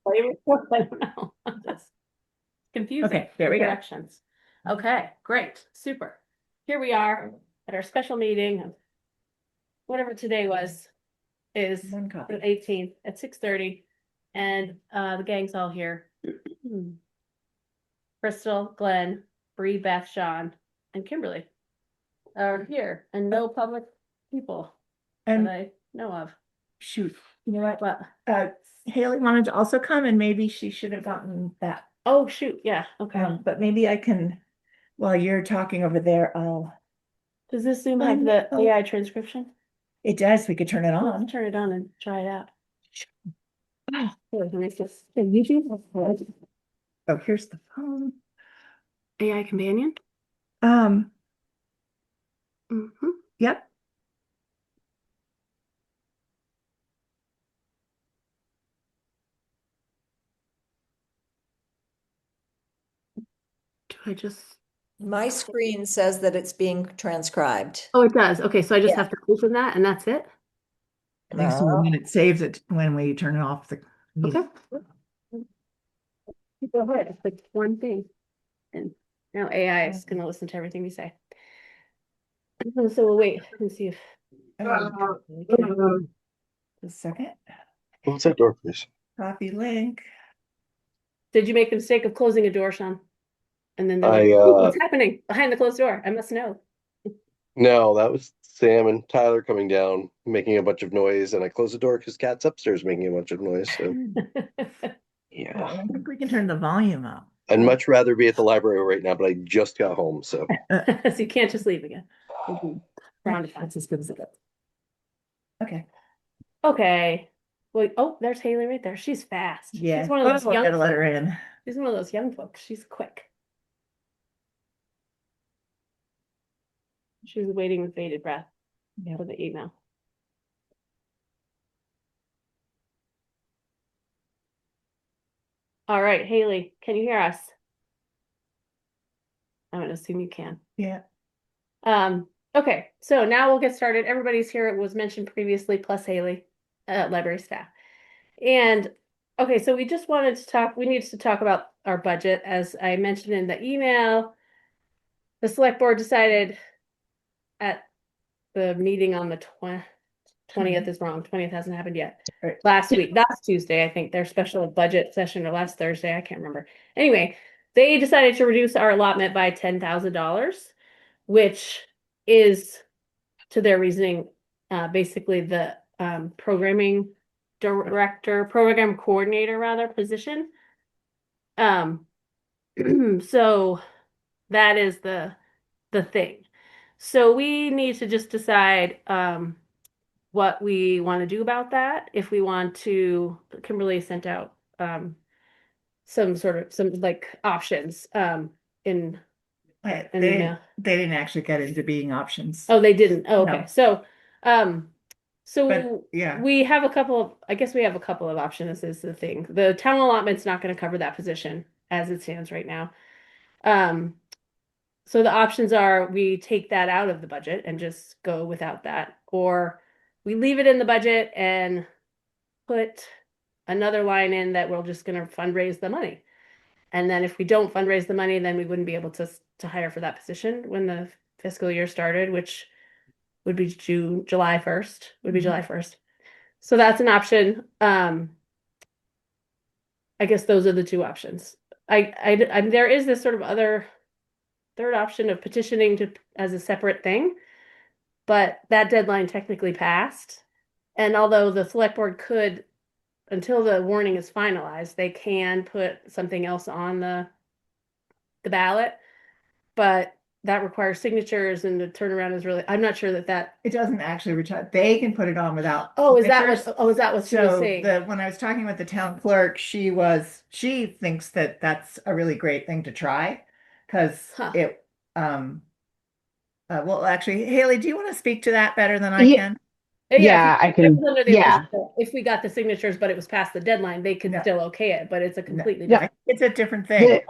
I don't know. I'm just confusing. Okay, there we go. Directions. Okay, great, super. Here we are at our special meeting of whatever today was, is One copy. the 18th at 6:30, and the gang's all here. Crystal, Glenn, Bree, Beth, Sean, and Kimberly are here, and no public people that And I know of. shoot, you know what? But Haley wanted to also come and maybe she should have gotten that. oh shoot, yeah, okay. But maybe I can, while you're talking over there, Does this Zoom have the AI transcription? it does, we could turn it on. Let's turn it on and try it out. Ah, Here, let me just YouTube. Oh, here's the phone. AI companion. Um, Mhm. yep. Do I just? My screen says that it's being transcribed. Oh, it does. Okay, so I just Yeah. have to open that, and that's it. I think so, and then it saves it when we turn it off the. Okay. Go ahead. It's like one thing, and now AI is going to listen to everything we say. So we'll wait and see if. A second. What's that door, please? Copy link. Did you make the mistake of closing a door, Sean? And then they're I like, "Ooh, what's happening behind the closed door? I must know." No, that was Sam and Tyler coming down, making a bunch of noise, and I closed the door because Cat's upstairs making a bunch of noise. So yeah, I think we can turn the volume up. I'd much rather be at the library right now, but I just got home, so So you can't just leave again. That's as good as it gets. Okay. Okay. Well, oh, there's Haley right there. She's fast. Yeah. She's one of those I young. gotta let her in. She's one of those young folks. She's quick. She was waiting with bated breath for the email. All right, Haley, can you hear us? I'm gonna assume you can. Yeah. Okay, so now we'll get started. Everybody's here. It was mentioned previously, plus Haley, library staff. And okay, so we just wanted to talk, we needed to talk about our budget. As I mentioned in the email, the select board decided at the meeting on the 20th is wrong. 20th hasn't happened yet. Right. Last week, last Tuesday, I think their special budget session, or last Thursday, I can't remember. Anyway, they decided to reduce our allotment by $10,000, which is, to their reasoning, basically the programming director, program coordinator rather, position. So that is the thing. So we need to just decide what we want to do about that. If we want to, Kimberly sent out some like options in an email. They didn't actually get into being options. Oh, they didn't. Oh, okay. No. So But, yeah. we have a couple of, I guess we have a couple of options is the thing. The town allotment's not going to cover that position as it stands right now. So the options are we take that out of the budget and just go without that, or we leave it in the budget and put another line in that we're just going to fundraise the money. And then if we don't fundraise the money, then we wouldn't be able to hire for that position when the fiscal year started, which would be July 1st, would be July 1st. So that's an option. I guess those are the two options. There is this sort of other third option of petitioning to as a separate thing, but that deadline technically passed. And although the select board could, until the warning is finalized, they can put something else on the ballot, but that requires signatures, and the turnaround is really, I'm not sure that It doesn't actually retire. They can put it on without. oh, is that signatures. what, oh, is that what she was saying? When I was talking with the town clerk, she thinks that that's a really great thing to try because it, well, actually, Haley, do you want to speak to that better than I can? Yeah, I can. Yeah, if we got the signatures, but it was past the deadline, they could still okay it, but it's a completely No, different. it's a different thing.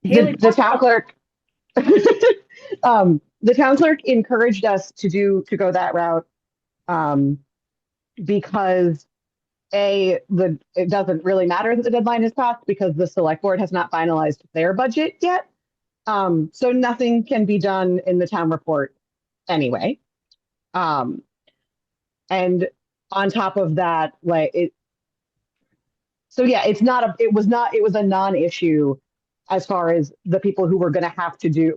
The town clerk, the town clerk encouraged us to go that route, because it doesn't really matter that the deadline is passed because the select board has not finalized their budget yet. So nothing can be done in the town report anyway. Um, and on top of that, so yeah, it was a non-issue as far as the people who were going to have to do,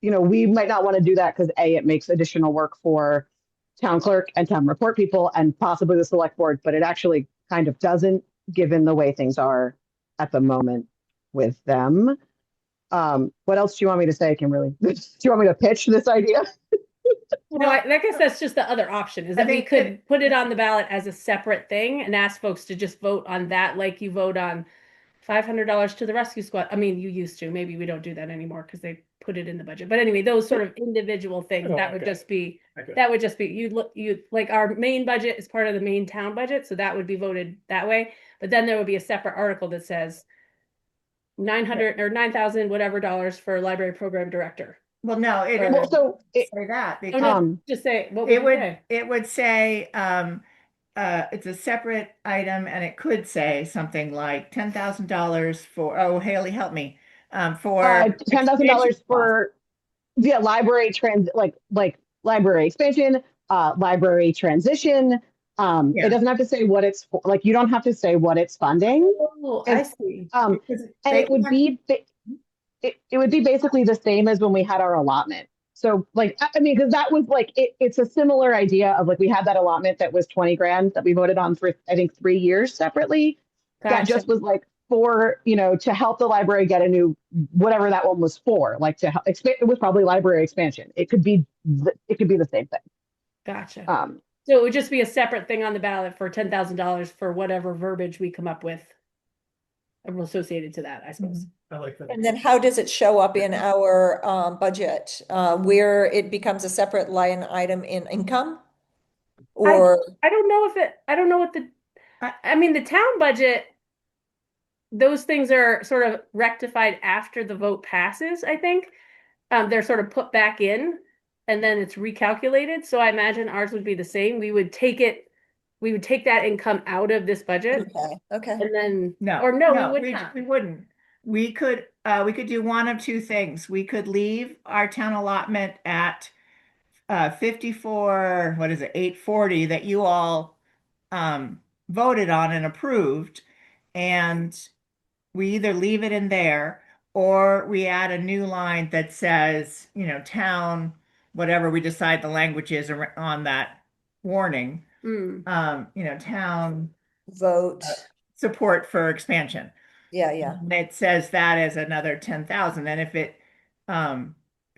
we might not want to do that because it makes additional work for town clerk and town report people and possibly the select board, but it actually kind of doesn't, given the way things are at the moment with them. What else do you want me to say, Kimberly? Do you want me to pitch this idea? No, I guess that's just the other option is that we could put it on the ballot as a separate thing and ask folks to just vote on that, like you vote on $500 to the rescue squad. I mean, you used to. Maybe we don't do that anymore because they put it in the budget. But anyway, those sort of individual things that would just be you like our main budget is part of the main town budget, so that would be voted that way. But then there would be a separate article that says 900 or 9,000 whatever dollars for library program director. Well, no, it Well, would so say that Oh, because no, just say what would it you would say? it would say it's a separate item and it could say something like $10,000 for, oh, Haley, help me, for $10,000 expansion costs. for library expansion, library transition. Yeah. It doesn't have to say what it's for, you don't have to say what it's funding. Oh, I see. And Because it would be it would be basically the same as when we had our allotment. So I mean, because that was it's a similar idea of we had that allotment that was 20 grand that we voted on for I think 3 years separately. That Gotcha. just was for to help the library get a new whatever that one was for, to help expand. It was probably library expansion. It could be the same thing. Gotcha. Um, So it would just be a separate thing on the ballot for $10,000 for whatever verbiage we come up with associated to that, I suppose. I like that. And then how does it show up in our budget? Where it becomes a separate line item in income? Or, I don't know I don't know what I mean, the town budget, those things are sort of rectified after the vote passes, I think. They're sort of put back in and then it's recalculated. So I imagine ours would be the same. We would take that income out of this budget okay. and then, No, or no, no, we would not. we wouldn't. We could do one of two things. We could leave our town allotment at 54, what is it, 840 that you all voted on and approved, and we either leave it in there or we add a new line that says, town, whatever we decide the language is on that warning, town Vote. support for expansion. Yeah. And it says that as another 10,000. And if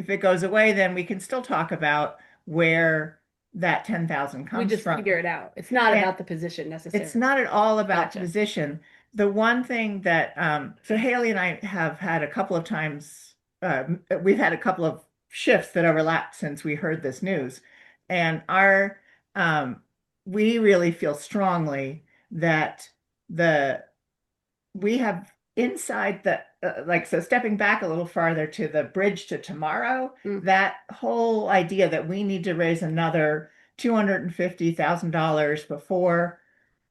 it goes away, then we can still talk about where that 10,000 comes We just from. figure it out. It's not And about the position necessarily. It's not at all about Gotcha. the position. The one thing that, so Haley and I have had a couple of times, we've had a couple of shifts that overlapped since we heard this news. And we really feel strongly that we have inside the, so stepping back a little farther to the bridge to tomorrow, that whole idea that we need to raise another $250,000 before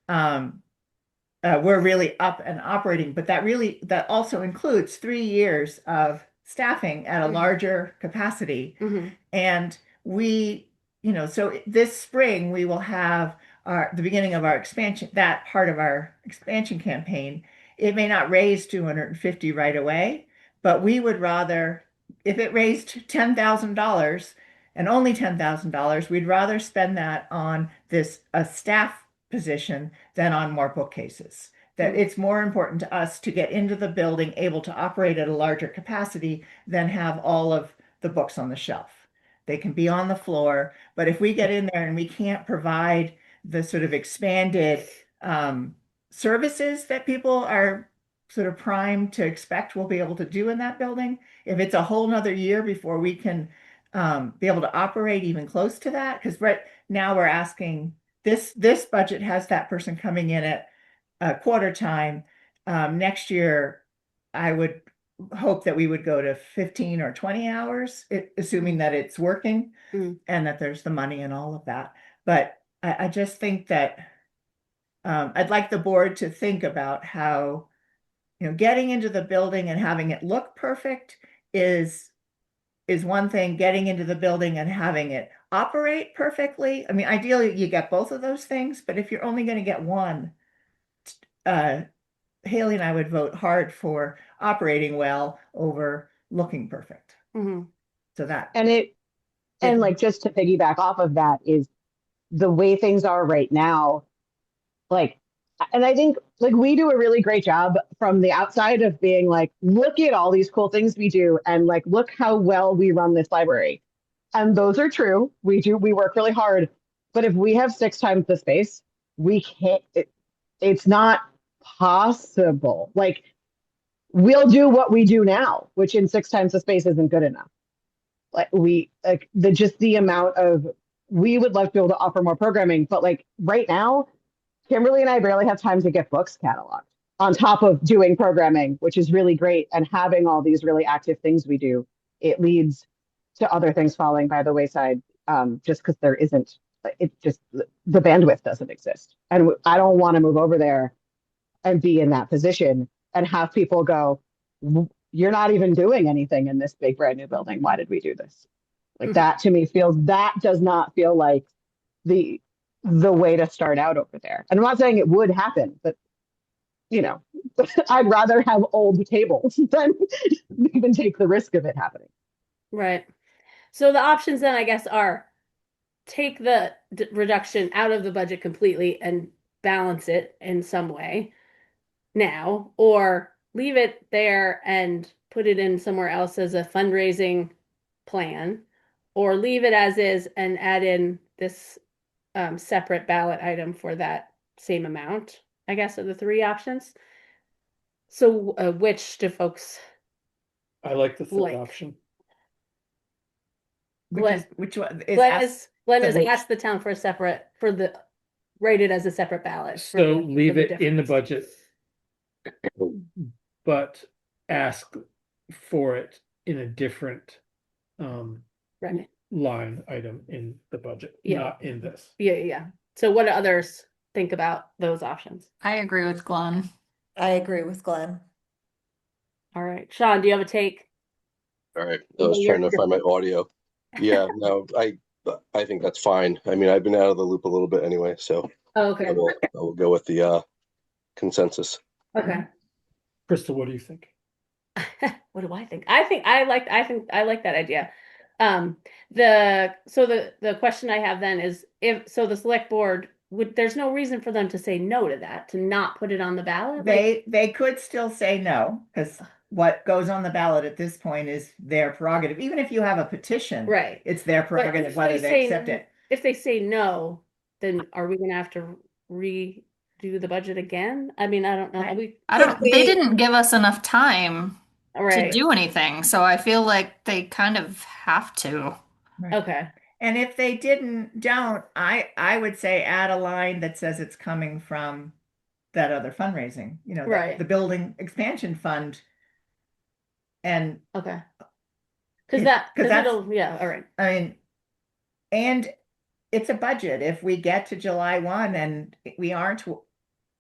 we're really up and operating, but that also includes 3 years of staffing at a larger capacity. And so this spring we will have the beginning of our expansion, that part of our expansion campaign. It may not raise 250 right away, but we would rather, if it raised $10,000 and only $10,000, we'd rather spend that on a staff position than on more bookcases. That it's more important to us to get into the building able to operate at a larger capacity than have all of the books on the shelf. They can be on the floor, but if we get in there and we can't provide the sort of expanded services that people are sort of primed to expect we'll be able to do in that building, if it's a whole nother year before we can be able to operate even close to that, because right now we're asking, this budget has that person coming in at quarter time. Next year, I would hope that we would go to 15 or 20 hours, assuming that it's working and that there's the money and all of that. But I just think that I'd like the board to think about how, getting into the building and having it look perfect is one thing. Getting into the building and having it operate perfectly. I mean, ideally you get both of those things, but if you're only going to get one, Haley and I would vote hard for operating well over looking perfect. Mhm. So that, And like just to piggyback off of that is the way things are right now, like, and I think like we do a really great job from the outside of being like, look at all these cool things we do and like look how well we run this library. And those are true. We work really hard. But if we have 6 times the space, we can't it's not possible. Like we'll do what we do now, which in 6 times the space isn't good enough. Like we like the just the amount of we would love to be able to offer more programming, but like right now, Kimberly and I barely have time to get books cataloged on top of doing programming, which is really great. And having all these really active things we do, it leads to other things falling by the wayside, just because there isn't, it just, the bandwidth doesn't exist. And I don't want to move over there and be in that position and have people go, you're not even doing anything in this big brand new building. Why did we do this? Like that to me that does not feel like the way to start out over there. And I'm not saying it would happen, but I'd rather have old tables than even take the risk of it happening. Right. So the options then, I guess, are take the reduction out of the budget completely and balance it in some way now, or leave it there and put it in somewhere else as a fundraising plan, or leave it as is and add in this separate ballot item for that same amount, I guess, are the three options. So which do folks I like the third like? option. which one is Glenn has the- asked the town for a separate, rated as a separate ballot. for So the- leave for the it in the difference. budget, but ask for it in a different Right. line item in the budget, Yeah. not in this. Yeah. So what do others think about those options? I agree with Glenn. I agree with Glenn. All right. Sean, do you have a take? All right, I was trying to find my audio. Yeah, no, I think that's fine. I mean, I've been out of the loop a little bit anyway, so Oh, okay. I will go with the consensus. Okay. Crystal, what do you think? What do I think? I think I like that idea. The question I have then is if the select board there's no reason for them to say no to that, to not put it on the ballot. they could still say no, because what goes on the ballot at this point is their prerogative. Even if you have a petition, Right. it's their But prerogative if whether they they say accept it. If they say no, then are we gonna have to redo the budget again? I mean, I don't know. They didn't give us enough time to Right. do anything, so I feel like they kind of have to. Right. Okay. And if they don't, I would say add a line that says it's coming from that other fundraising, Right. the building expansion fund. And Okay. Yeah, Because 'cause that's- it'll, yeah, all right. I mean, and it's a budget. If we get to July 1 and we aren't,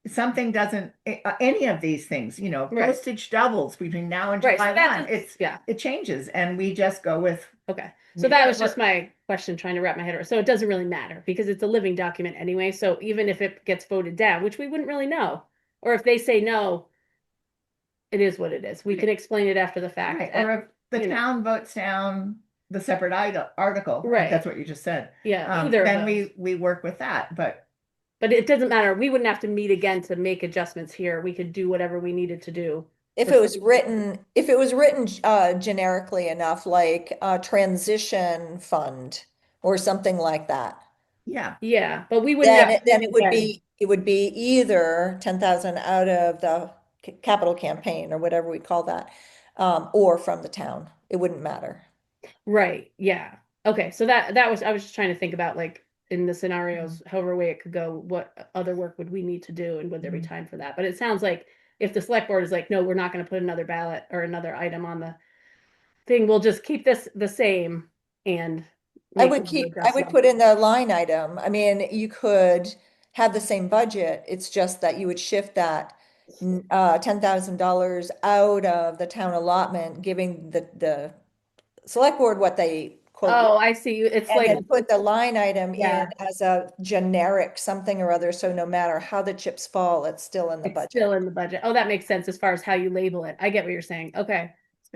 something doesn't, any of these things, Right. postage doubles between now and Right. July So that 1, just- yeah. it changes and we just go with. Okay. So We that gotta was just my question, trying to wrap my head around. So it doesn't really matter because it's a living document anyway. So even if it gets voted down, which we wouldn't really know, or if they say no, it is what it is. We can explain it after the fact. Right, or if the you know. town votes down the separate article, Right. that's what you just said. Yeah, either of Then those. we work with that, but But it doesn't matter. We wouldn't have to meet again to make adjustments here. We could do whatever we needed to do. If it was written generically enough, like a transition fund or something like that, yeah, Yeah, but we wouldn't have. then it would be either 10,000 out of the capital campaign or whatever we call that, or from the town. It wouldn't matter. Right. Yeah. Okay. So I was just trying to think about like in the scenarios, however way it could go, what other work would we need to do and would there be time for that? But it sounds like if the select board is like, no, we're not going to put another ballot or another item on the thing, we'll just keep this the same and I make would the put in the line item. I mean, you could have the same budget. It's just that you would shift that $10,000 out of the town allotment, giving the select board what they quote, Oh, I see. It's and like, then put the line item yeah, in as a generic something or other. So no matter how the chips fall, it's still in the it's budget. still in the budget. Oh, that makes sense as far as how you label it. I get what you're saying. Okay.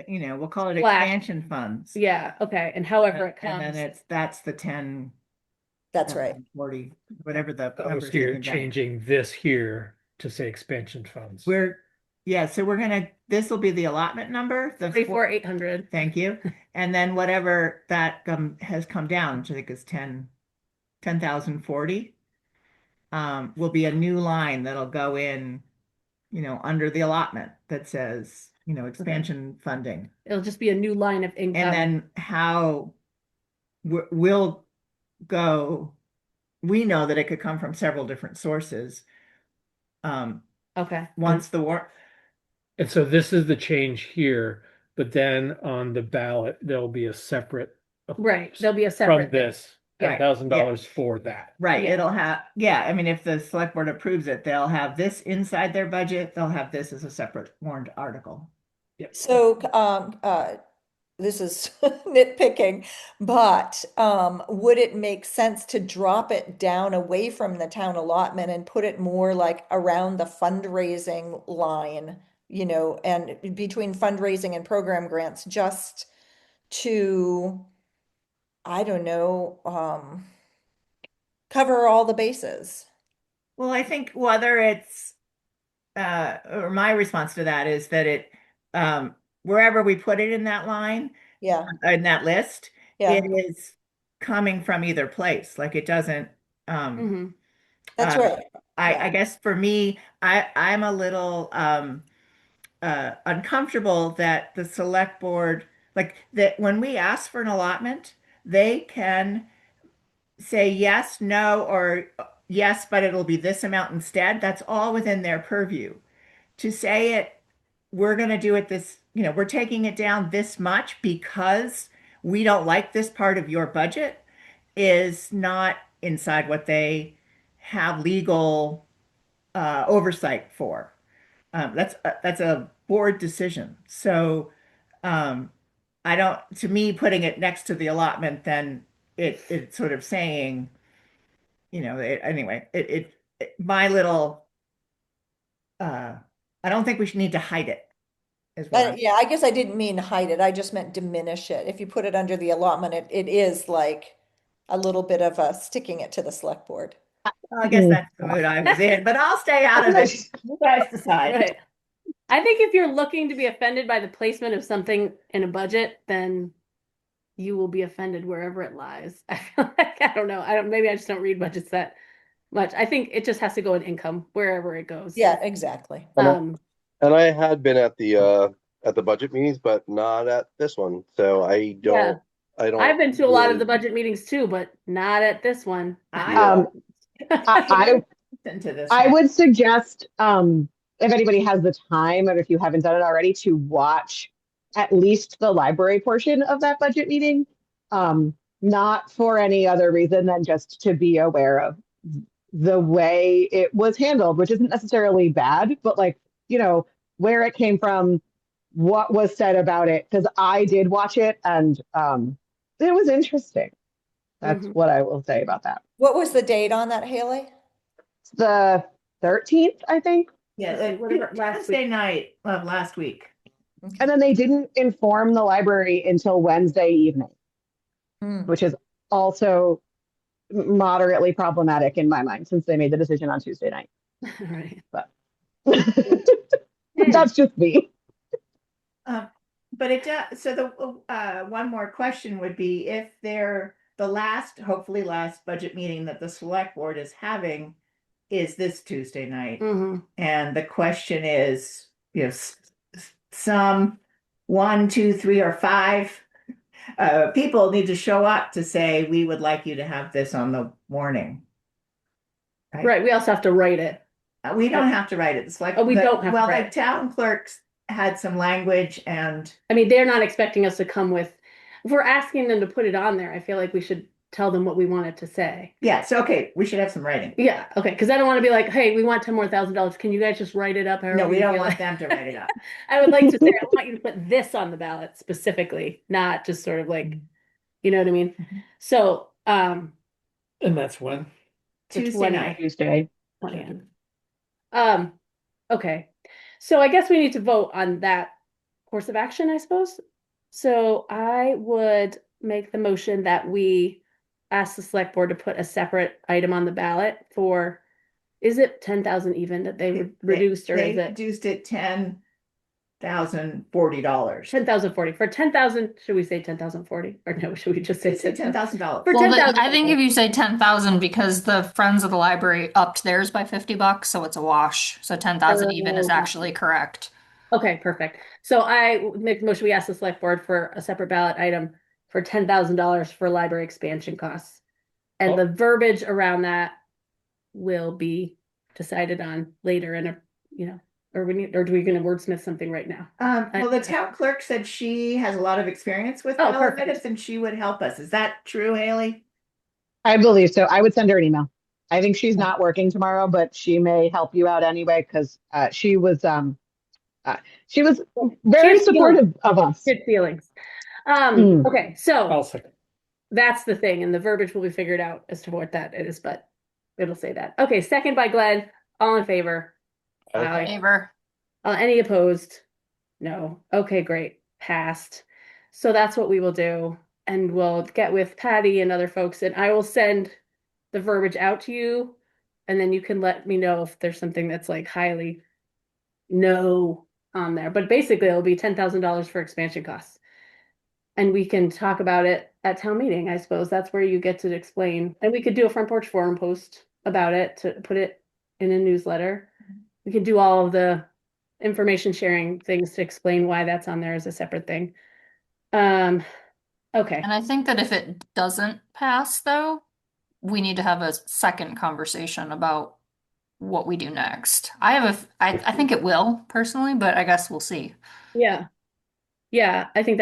We'll call it Slash. expansion funds. Yeah, okay. And however it And then comes. that's the 10, That's right. 40, whatever the I was numbers here even got. changing this here to say expansion funds. So this will be the allotment number, the 34,800. thank you. And then whatever that has come down, which I think is 10,040, will be a new line that'll go in, under the allotment that says, expansion funding. It'll just be a new line of And income. then how we'll go, we know that it could come from several different sources. Okay. Once the war, And so this is the change here, but then on the ballot, there'll be a separate. Right. There'll be a From separate. this, Right, $10,000 for that. right, Yeah. it'll have, I mean, if the select board approves it, they'll have this inside their budget, they'll have this as a separate warrant article. Yep. So, this is nitpicking, but would it make sense to drop it down away from the town allotment and put it more like around the fundraising line, and between fundraising and program grants, just to, I don't know, cover all the bases? Well, I think whether it's, or my response to that is that wherever we put it in that line, Yeah, in that list, yeah, it is coming from either place. Like it doesn't, Mhm. that's uh, right. I Yeah. guess for me, I'm a little uncomfortable that the select board, like that when we ask for an allotment, they can say yes, no, or yes, but it'll be this amount instead. That's all within their purview. To say it, we're going to do it this, we're taking it down this much because we don't like this part of your budget is not inside what they have legal oversight for. That's a board decision. So I don't, to me, putting it next to the allotment, then it's sort of saying, anyway, my little, I don't think we should need to hide it, is what I'm. Yeah, I guess I didn't mean hide it. I just meant diminish it. If you put it under the allotment, it is like a little bit of a sticking it to the select board. I guess that's the mood I was in, but I'll stay out of it. You guys decide. Right. I think if you're looking to be offended by the placement of something in a budget, then you will be offended wherever it lies. I feel like, I don't know. Maybe I just don't read budgets that much. I think it just has to go in income wherever it goes. Yeah, exactly. And I had been at the budget meetings, but not at this one. So I don't. I've been to a lot of really- the budget meetings too, but not at this one. I I would suggest, if anybody has the time, and if you haven't done it already, to watch at least the library portion of that budget meeting. Not for any other reason than just to be aware of the way it was handled, which isn't necessarily bad, but where it came from, what was said about it, because I did watch it and it was interesting. That's what I will say about that. What was the date on that, Haley? It's the 13th, I think. Yeah, Wednesday night of last week. Okay. And then they didn't inform the library until Wednesday evening, which is also moderately problematic in my mind since they made the decision on Tuesday night. Right. But that's just me. But it does. So the one more question would be if hopefully last budget meeting that the select board is having is this Tuesday night. And the question is, some 1, 2, 3, or 5 people need to show up to say, we would like you to have this on the warning. Right. We also have to write it. We don't have to write it. It's like, we don't have to well, write the it. town clerks had some language and. I mean, they're not expecting us to come with, if we're asking them to put it on there, I feel like we should tell them what we want it to say. Yeah, so okay, we should have some writing. Yeah, okay, because I don't want to be like, hey, we want $10,000 more. Can you guys just write it up? No, we you don't feel want like? them to write it up. I would like to say, I want you to put this on the ballot specifically, not just sort of like, you know what I mean? Mhm. So, And that's when? the Tuesday 20th. night. Tuesday. 20th. Okay. So I guess we need to vote on that course of action, I suppose. So I would make the motion that we ask the select board to put a separate item on the ballot for, is it 10,000 even that they reduced, or They is it reduced it $10,040. 10,040 for 10,000? Should we say 10,040 or no? Should we just say Say $10,000. For Well, 10,000. I think if you say 10,000 because the Friends of the Library upped theirs by $50, so it's a wash. So 10,000 even is Oh, actually correct. Okay, perfect. So I make the motion, we ask the select board for a separate ballot item for $10,000 for library expansion costs. And the verbiage around that will be decided on later in a, or do we gonna wordsmith something right now? Well, the town clerk said she has a lot of experience with Oh, ballot perfect. minutes and she would help us. Is that true, Haley? I believe so. I would send her an email. I think she's not working tomorrow, but she may help you out anyway because she was very She had feelings. supportive of us. Good feelings. Mm. Okay, so I'll second. that's the thing, and the verbiage will be figured out as to what that is, but it'll say that. Okay, second by Glenn. All in favor? Aye. Favor. Any opposed? No. Okay, great. Passed. So that's what we will do. And we'll get with Patty and other folks, and I will send the verbiage out to you. And then you can let me know if there's something that's like highly no on there. But basically, it'll be $10,000 for expansion costs. And we can talk about it at town meeting, I suppose. That's where you get to explain. And we could do a front porch forum post about it to put it in a newsletter. We could do all of the information sharing things to explain why that's on there as a separate thing. Okay. And I think that if it doesn't pass, though, we need to have a second conversation about what we do next. I think it will personally, but I guess we'll see. Yeah. Yeah, I think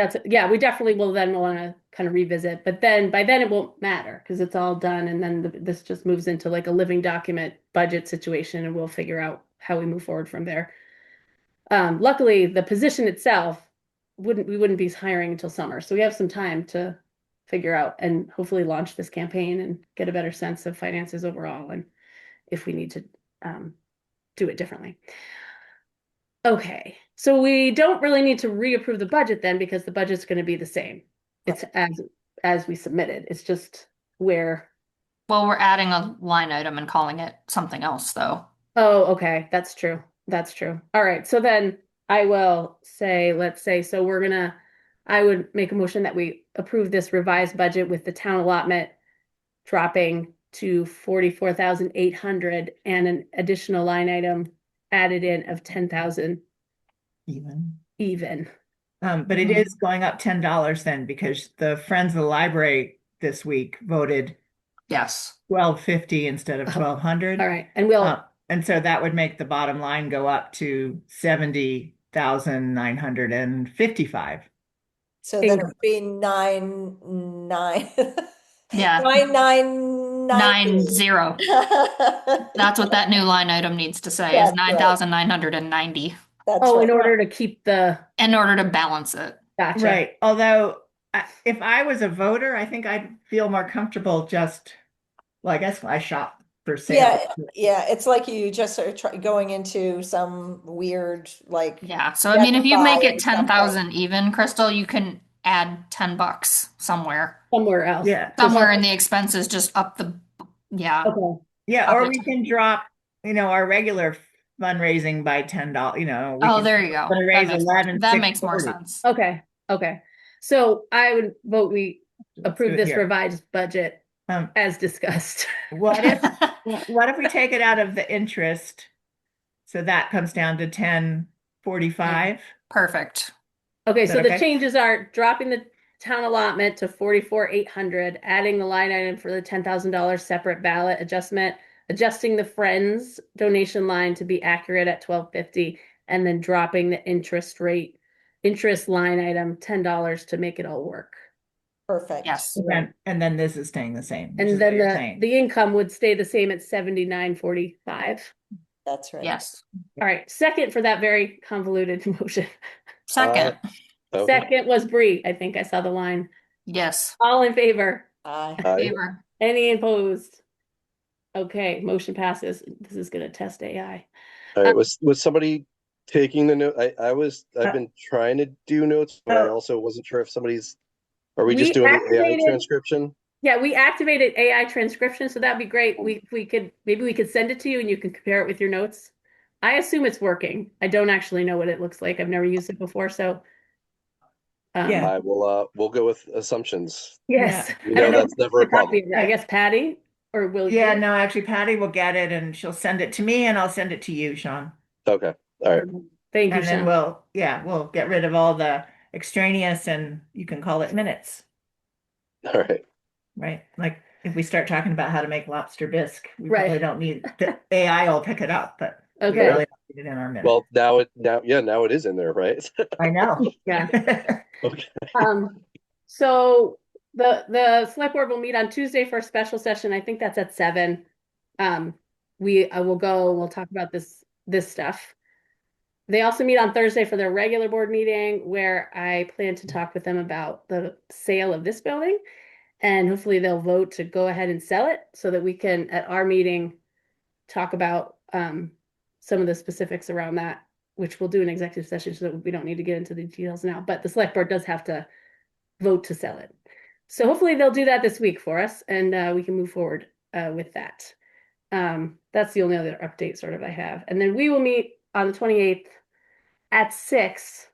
we definitely will then want to kind of revisit, but then by then it won't matter because it's all done. And then this just moves into like a living document budget situation and we'll figure out how we move forward from there. Luckily the position itself we wouldn't be hiring until summer. So we have some time to figure out and hopefully launch this campaign and get a better sense of finances overall and if we need to do it differently. Okay, so we don't really need to reapprove the budget then because the budget's going to be the same. It's as we submitted. It's just where. Well, we're adding a line item and calling it something else, though. Oh, okay, that's true. That's true. All right, so then I will say, let's say, I would make a motion that we approve this revised budget with the town allotment dropping to 44,800 and an additional line item added in of 10,000 even. But it is going up $10 then because the Friends of the Library this week voted Yes. $12.50 instead of $1,200. All right, and so that would make the bottom line go up to 70,955. So then it would be 9 Yeah. 9,990. 90. That's what that new line item needs to say is That's right. 9,990 That's in right. order to keep in order to balance it. Gotcha. Right. Although if I was a voter, I think I'd feel more comfortable I guess I shop for sale. Yeah, it's like you just are going into some weird Yeah. So I mean, if you make it something. 10,000 even, Crystal, you can add $10 somewhere else. Yeah. Somewhere in the expenses, just up the Okay. Yeah, or we can drop, our regular fundraising by $10. There you go. That makes more sense. Okay. So I would vote we approve this here. revised budget as discussed. What if we take it out of the interest? So that comes down to 1045. Perfect. Okay, so the okay? changes are dropping the town allotment to 44,800, adding the line item for the $10,000 separate ballot adjustment, adjusting the Friends donation line to be accurate at $12.50, and then dropping the interest line item $10 to make it all work. Perfect. Yes. And then this is staying the same, which And is what then you're the saying. income would stay the same at 79.45. That's right. Yes. All right, second for that very convoluted motion. Second. Okay. Second was Bree. I think I saw the line. Yes. All in favor? Aye. Aye. Favor. Any opposed? Okay, motion passes. This is gonna test AI. All right. Was somebody taking the note? I've been trying to do notes, but I Oh. also wasn't sure if are we We just doing the AI activated- transcription? Yeah, we activated AI transcription, so that'd be great. Maybe we could send it to you and you can compare it with your notes. I assume it's working. I don't actually know what it looks like. I've never used it before, so Yeah. We'll go with assumptions. yes. Yeah. You I don't know, know that's who never a the copy problem. of that. I guess Patty or will Yeah, you? no, actually Patty will get it and she'll send it to me and I'll send it to you, Sean. Okay. All right. Thank you, And then Sean. we'll get rid of all the extraneous and you can call it minutes, All right. right? Like if we start talking about how to make lobster bisque, we Right. probably don't need the AI will pick it up, but we Okay. really don't need it in our minutes. Well, now it is in there, right? I know. Yeah. Okay. So the select board will meet on Tuesday for a special session. I think that's at 7. I will go, we'll talk about this stuff. They also meet on Thursday for their regular board meeting where I plan to talk with them about the sale of this building. And hopefully they'll vote to go ahead and sell it so that we can, at our meeting, talk about some of the specifics around that, which we'll do an executive session so that we don't need to get into the details now. But the select board does have to vote to sell it. So hopefully they'll do that this week for us and we can move forward with that. That's the only other update sort of I have. And then we will meet on the 28th at 6,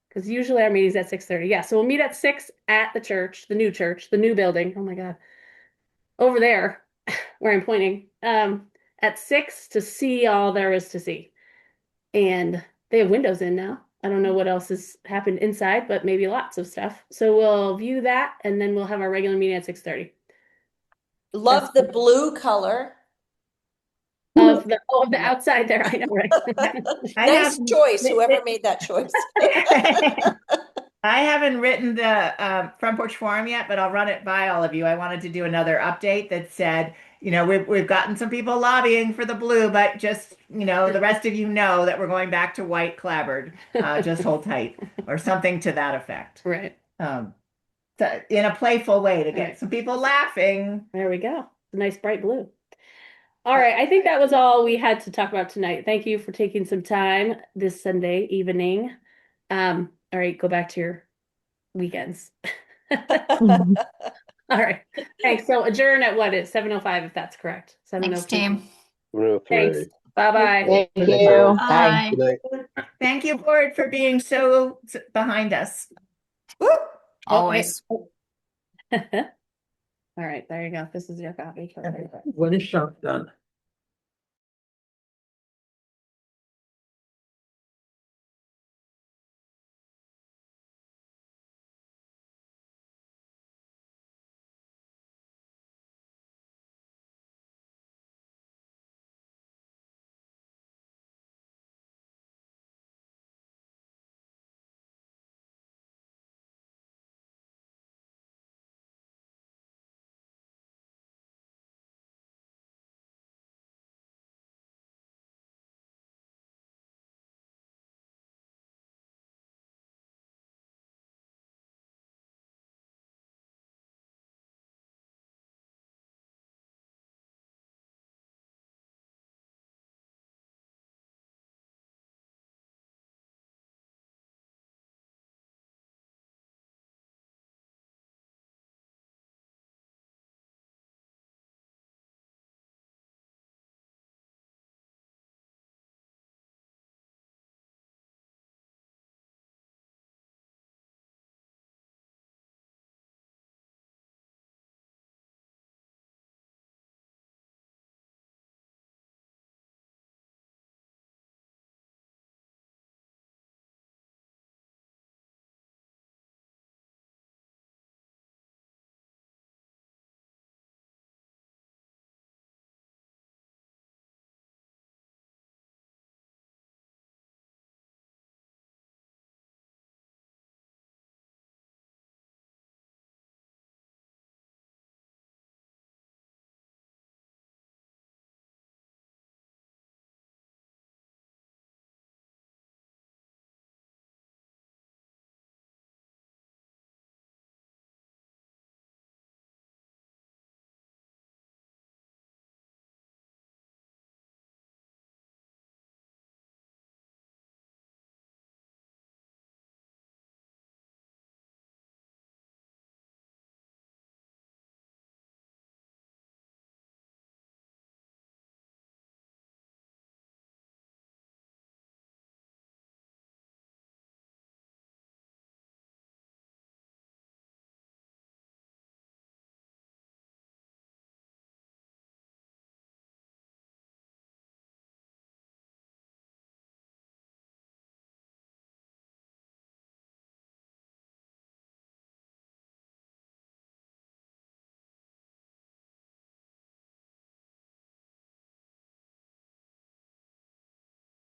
because usually our meeting's at 6:30. Yeah, so we'll meet at 6 at the church, the new building. Oh my God. Over there where I'm pointing, at 6 to see all there is to see. And they have windows in now. I don't know what else has happened inside, but maybe lots of stuff. So we'll view that and then we'll have our regular meeting at 6:30. Love the blue color. Of the outside there, I know, right? Nice choice, whoever made that choice. I haven't written the front porch forum yet, but I'll run it by all of you. I wanted to do another update that said, we've gotten some people lobbying for the blue, but just, the rest of you know that we're going back to white clabbered. Just hold tight or something to that effect. Right. So in a playful way to get Right. some people laughing. There we go. A nice bright blue. All right. I think that was all we had to talk about tonight. Thank you for taking some time this Sunday evening. All right. Go back to your weekends. All right. Thanks. So adjourn at what is 7:05 if that's correct. Thanks, 7:05. team. Thanks. Bye-bye. Thank you. Bye. Good night. Thank you, board, for being so behind us. Always. All right. There you go. This is your copy. When is shop done?